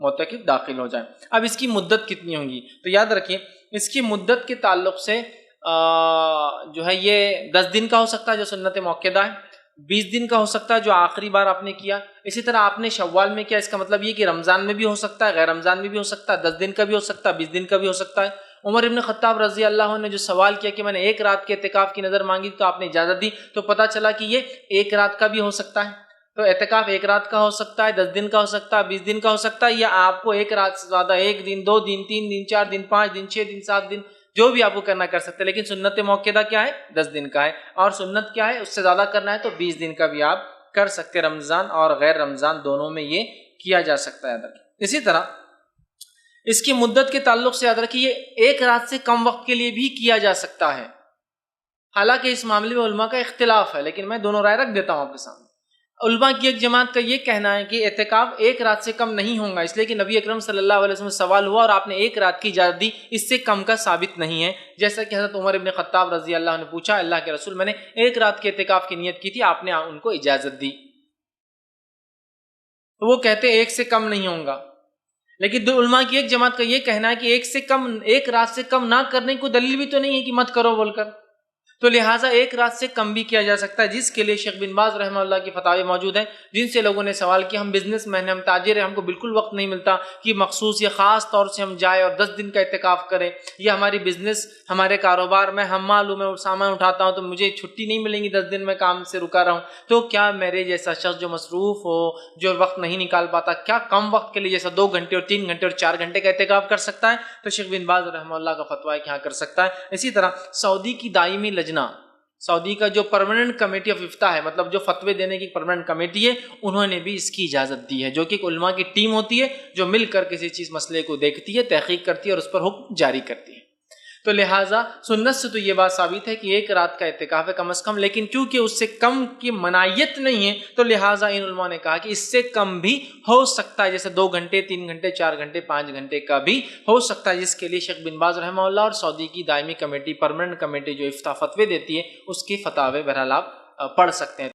معتکف داخل ہو جائے۔ اب اس کی مدت کتنی ہوگی؟ تو یاد رکھیں اس کی مدت کے تعلق سے جو ہے یہ 10 دن کا ہو سکتا ہے جو سنت موقدہ ہے، 20 دن کا ہو سکتا ہے جو آخری بار آپ نے کیا، اسی طرح آپ نے شوال میں کیا، اس کا مطلب یہ کہ رمضان میں بھی ہو سکتا ہے، غیر رمضان میں بھی ہو سکتا ہے، 10 دن کا بھی ہو سکتا ہے، 20 دن کا بھی ہو سکتا ہے۔ عمر ابن خطاب رضی اللہ عنہ نے جو سوال کیا کہ میں نے ایک رات کے اعتکاف کی نظر مانگی تو آپ نے اجازت دی، تو پتہ چلا کہ یہ ایک رات کا بھی ہو سکتا ہے۔ تو اعتکاف ایک رات کا ہو سکتا ہے، 10 دن کا ہو سکتا ہے، 20 دن کا ہو سکتا ہے، یا آپ کو ایک رات سے زیادہ 1 دن، 2 دن، 3 دن، 4 دن، 5 دن، 6 دن، 7 دن، جو بھی آپ کو کرنا کر سکتے ہیں، لیکن سنت موقدہ کیا ہے؟ 10 دن کا ہے، اور سنت کیا ہے؟ اس سے زیادہ کرنا ہے تو 20 دن کا بھی آپ کر سکتے، رمضان اور غیر رمضان دونوں میں یہ کیا جا سکتا ہے۔ اسی طرح اس کی مدت کے تعلق سے یاد رکھیے یہ ایک رات سے کم وقت کے لیے بھی کیا جا سکتا ہے، حالانکہ اس معاملے میں علماء کا اختلاف ہے، لیکن میں دونوں رائے رکھ دیتا ہوں آپ کے سامنے۔ علماء کی ایک جماعت کا یہ کہنا ہے کہ اعتکاف ایک رات سے کم نہیں ہوگا، اس لیے کہ نبی اکرم صلی اللہ علیہ وسلم سے سوال ہوا اور آپ نے ایک رات کی اجازت دی، اس سے کم کا ثابت نہیں ہے، جیسا کہ حضرت عمر ابن خطاب رضی اللہ عنہ نے پوچھا اللہ کے رسول میں نے ایک رات کے اعتکاف کی نیت کی تھی، آپ نے ان کو اجازت دی، تو وہ کہتے ایک سے کم نہیں ہوگا۔ لیکن دو علماء کی ایک جماعت کا یہ کہنا ہے کہ ایک رات سے کم نہ کرنے کو دلیل بھی تو نہیں ہے کہ مت کرو بول کر، تو لہٰذا ایک رات سے کم بھی کیا جا سکتا ہے، جس کے لیے شیخ بن باز رحمہ اللہ کی فتاوی موجود ہیں، جن سے لوگوں نے سوال کیا ہم بزنس مین ہیں، ہم تاجر ہیں، ہم کو بالکل وقت نہیں ملتا کہ مخصوص یا خاص طور سے ہم جائیں اور 10 دن کا اعتکاف کریں، یا ہماری بزنس ہمارے کاروبار میں حمال ہوں، میں سامان اٹھاتا ہوں تو مجھے چھٹی نہیں ملیں گی، 10 دن میں کام سے رکا رہا ہوں، تو کیا میرے جیسا شخص جو مصروف ہو، جو وقت نہیں نکال پاتا، کیا کم وقت کے لیے جیسا 2 گھنٹے اور 3 گھنٹے اور 4 گھنٹے کا اعتکاف کر سکتا ہے؟ تو شیخ بن باز رحمہ اللہ کا فتویٰ ہے کہ ہاں کر سکتا ہے۔ اسی طرح سعودی کی دائمی لجنہ، سعودی کا جو پرماننٹ کمیٹی آف افتاء ہے، مطلب جو فتوے دینے کی پرماننٹ کمیٹی ہے، انہوں نے بھی اس کی اجازت دی ہے، جو کہ ایک علماء کی ٹیم ہوتی ہے جو مل کر کسی چیز مسئلے کو دیکھتی ہے، تحقیق کرتی ہے اور اس پر حکم جاری کرتی ہے۔ تو لہٰذا سنت سے تو یہ بات ثابت ہے کہ ایک رات کا اعتکاف ہے کم از کم، لیکن چونکہ اس سے کم کی منائیت نہیں ہے تو لہٰذا ان علماء نے کہا کہ اس سے کم بھی ہو سکتا ہے، جیسے 2 گھنٹے، 3 گھنٹے، 4 گھنٹے، 5 گھنٹے کا بھی ہو سکتا ہے، جس کے لیے شیخ بن باز رحمہ اللہ اور سعودی کی دائمی کمیٹی، پرماننٹ کمیٹی جو افتاء فتوے دیتی ہے، اس کی فتاوی بہرحال آپ پڑھ سکتے ہیں۔